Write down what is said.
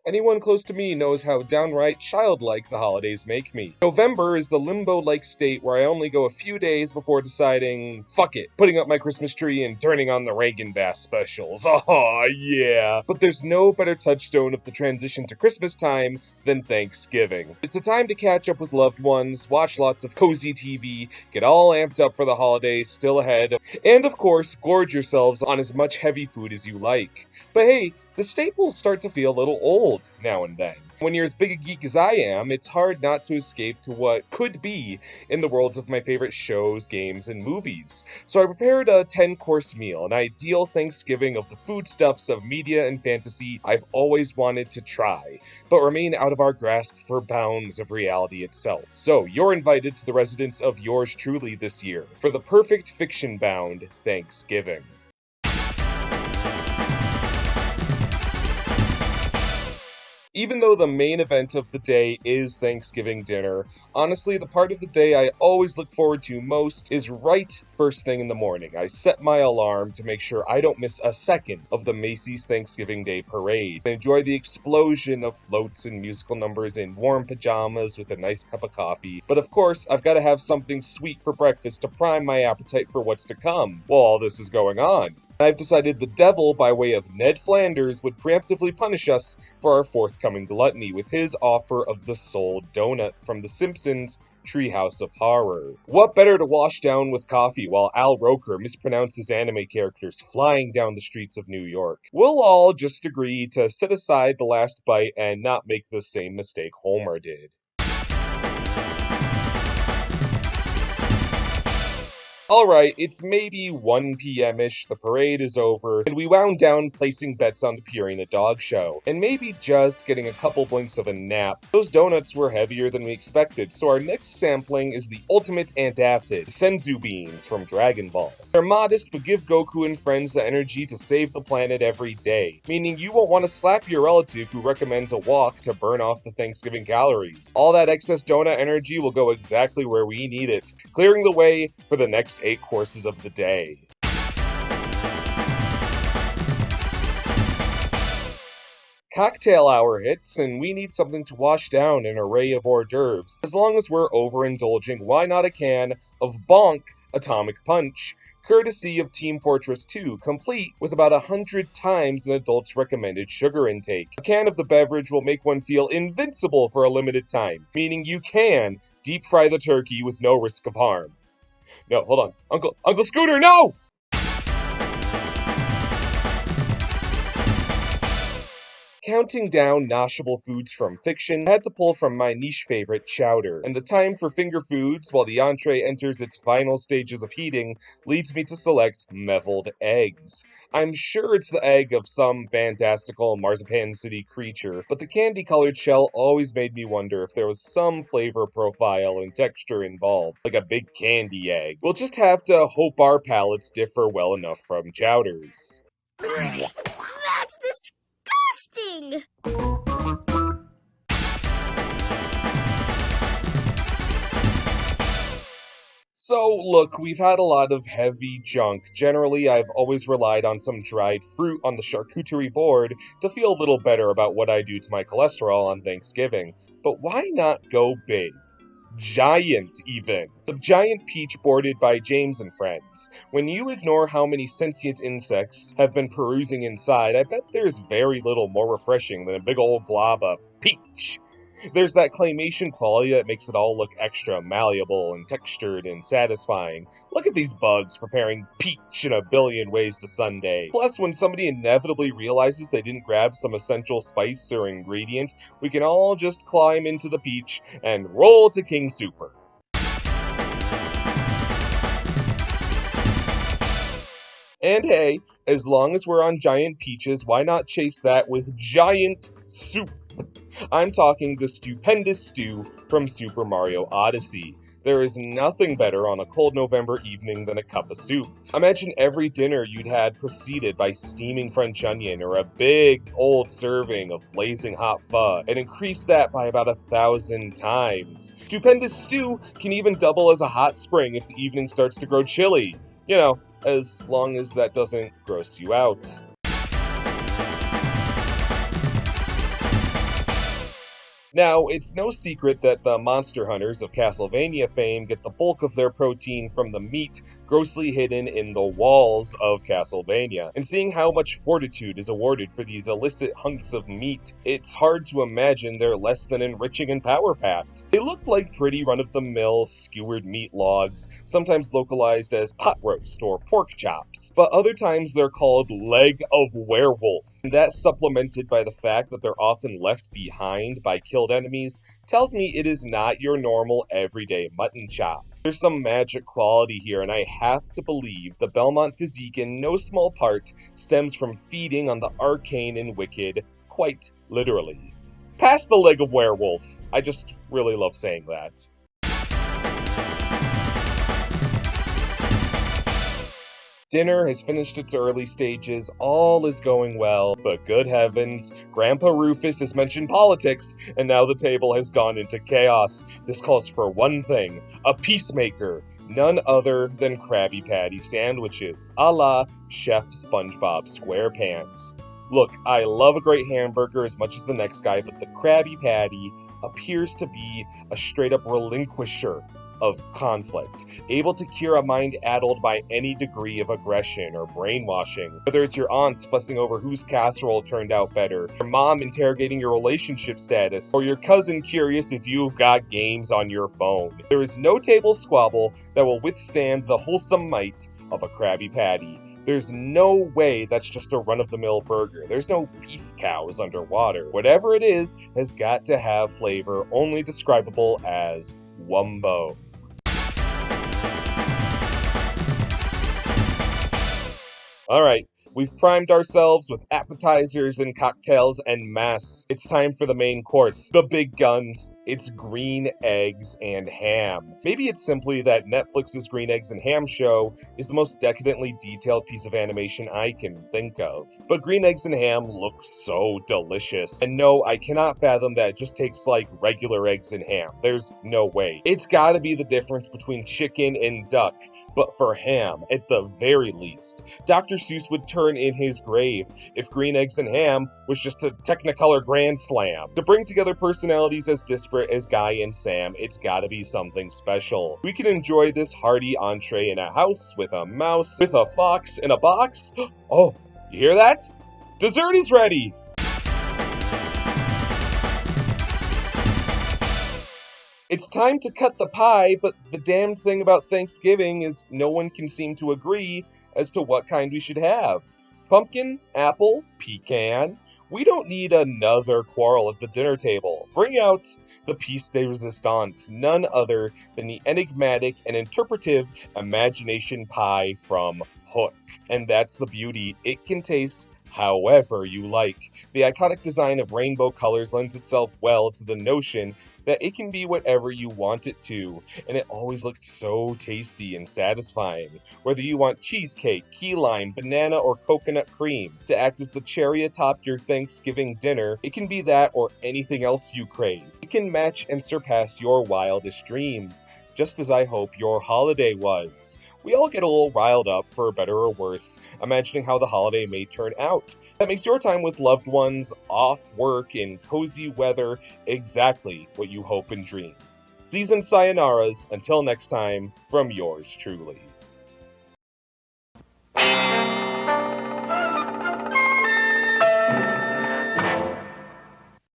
Anyone close to me knows how downright childlike the holidays make me. November is the limbo-like state where I only go a few days before deciding, fuck it, putting up my Christmas tree and turning on the Reagan Bass specials. Oh yeah. But there's no better touchstone of the transition to Christmas time than Thanksgiving. It's a time to catch up with loved ones, watch lots of cozy TV, get all amped up for the holidays still ahead, and of course, gorge yourselves on as much heavy food as you like. But hey, the staples start to feel a little old now and then. When you're as big a geek as I am, it's hard not to escape to what could be in the worlds of my favorite shows, games, and movies. So I prepared a 10-course meal, an ideal Thanksgiving of the foodstuffs of media and fantasy I've always wanted to try, but remain out of our grasp for bounds of reality itself. So you're invited to the residence of yours truly this year for the perfect fiction-bound Thanksgiving. Even though the main event of the day is Thanksgiving dinner, honestly, the part of the day I always look forward to most is right first thing in the morning. I set my alarm to make sure I don't miss a second of the Macy's Thanksgiving Day Parade, and enjoy the explosion of floats and musical numbers in warm pajamas with a nice cup of coffee. But of course, I've got to have something sweet for breakfast to prime my appetite for what's to come while all this is going on. I've decided the devil, by way of Ned Flanders, would preemptively punish us for our forthcoming gluttony with his offer of the Soul Donut from The Simpsons' Treehouse of Horror. What better to wash down with coffee while Al Roker mispronounces anime characters flying down the streets of New York? We'll all just agree to set aside the last bite and not make the same mistake Homer did. Alright, it's maybe 1 p.m.-ish, the parade is over, and we wound down placing bets on the Purina Dog Show, and maybe just getting a couple blinks of a nap. Those donuts were heavier than we expected, so our next sampling is the ultimate antacid, Senzu beans from Dragon Ball. They're modest, but give Goku and friends the energy to save the planet every day, meaning you won't want to slap your relative who recommends a walk to burn off the Thanksgiving calories. All that excess donut energy will go exactly where we need it, clearing the way for the next 8 courses of the day. Cocktail hour hits, and we need something to wash down an array of hors d'oeuvres. As long as we're overindulging, why not a can of Bonk Atomic Punch, courtesy of Team Fortress 2, complete with about 100 times an adult's recommended sugar intake. A can of the beverage will make one feel invincible for a limited time, meaning you can deep fry the turkey with no risk of harm. No, hold on. Uncle Scooter, no! Counting down noshable foods from fiction, I had to pull from my niche favorite, chowder, and the time for finger foods while the entree enters its final stages of heating leads me to select Meviled Eggs. I'm sure it's the egg of some fantastical Marzipan City creature, but the candy-colored shell always made me wonder if there was some flavor profile and texture involved, like a big candy egg. We'll just have to hope our palates differ well enough from chowders. That's disgusting! So, look, we've had a lot of heavy junk. Generally, I've always relied on some dried fruit on the charcuterie board to feel a little better about what I do to my cholesterol on Thanksgiving. But why not go big? Giant, even. The giant peach boarded by James and Friends. When you ignore how many sentient insects have been perusing inside, I bet there's very little more refreshing than a big old glob of peach. There's that claymation quality that makes it all look extra malleable and textured and satisfying. Look at these bugs preparing peach in a billion ways to Sunday. Plus, when somebody inevitably realizes they didn't grab some essential spice or ingredient, we can all just climb into the peach and roll to King Super. And hey, as long as we're on giant peaches, why not chase that with giant soup? I'm talking the stupendous stew from Super Mario Odyssey. There is nothing better on a cold November evening than a cup of soup. Imagine every dinner you'd had preceded by steaming French onion or a big old serving of blazing hot pho, and increase that by about 1,000 times. Stupendous stew can even double as a hot spring if the evening starts to grow chilly. You know, as long as that doesn't gross you out. Now, it's no secret that the monster hunters of Castlevania fame get the bulk of their protein from the meat grossly hidden in the walls of Castlevania. And seeing how much fortitude is awarded for these illicit hunks of meat, it's hard to imagine they're less than enriching and power-packed. They look like pretty run-of-the-mill skewered meat logs, sometimes localized as pot roast or pork chops, but other times they're called leg of werewolf. And that's supplemented by the fact that they're often left behind by killed enemies tells me it is not your normal everyday mutton chop. There's some magic quality here, and I have to believe the Belmont physique in no small part stems from feeding on the arcane and wicked, quite literally. Pass the leg of werewolf. I just really love saying that. Dinner has finished its early stages, all is going well, but good heavens, Grandpa Rufus has mentioned politics, and now the table has gone into chaos. This calls for one thing, a peacemaker, none other than Krabby Patty sandwiches, a la Chef SpongeBob SquarePants. Look, I love a great hamburger as much as the next guy, but the Krabby Patty appears to be a straight-up relinquisher of conflict, able to cure a mind addled by any degree of aggression or brainwashing. Whether it's your aunts fussing over whose casserole turned out better, your mom interrogating your relationship status, or your cousin curious if you've got games on your phone. There is no table squabble that will withstand the wholesome might of a Krabby Patty. There's no way that's just a run-of-the-mill burger. There's no beef cows underwater. Whatever it is has got to have flavor only describable as Wumbo. Alright, we've primed ourselves with appetizers and cocktails en masse. It's time for the main course, the big guns. It's green eggs and ham. Maybe it's simply that Netflix's Green Eggs and Ham show is the most decadently detailed piece of animation I can think of. But green eggs and ham look so delicious. And no, I cannot fathom that it just tastes like regular eggs and ham. There's no way. It's gotta be the difference between chicken and duck, but for ham, at the very least. Dr. Seuss would turn in his grave if Green Eggs and Ham was just a Technicolor Grand Slam. To bring together personalities as disparate as Guy and Sam, it's gotta be something special. We can enjoy this hearty entree in a house with a mouse, with a fox in a box. Oh, you hear that? Dessert is ready! It's time to cut the pie, but the damned thing about Thanksgiving is no one can seem to agree as to what kind we should have. Pumpkin, apple, pecan. We don't need another quarrel at the dinner table. Bring out the piece de resistance, none other than the enigmatic and interpretive imagination pie from Hook. And that's the beauty. It can taste however you like. The iconic design of rainbow colors lends itself well to the notion that it can be whatever you want it to, and it always looked so tasty and satisfying. Whether you want cheesecake, key lime, banana, or coconut cream to act as the cherry atop your Thanksgiving dinner, it can be that or anything else you crave. It can match and surpass your wildest dreams, just as I hope your holiday was. We all get a little riled up, for better or worse, imagining how the holiday may turn out. That makes your time with loved ones, off work, in cozy weather, exactly what you hope and dream. Seasoned sayonaras, until next time, from yours truly.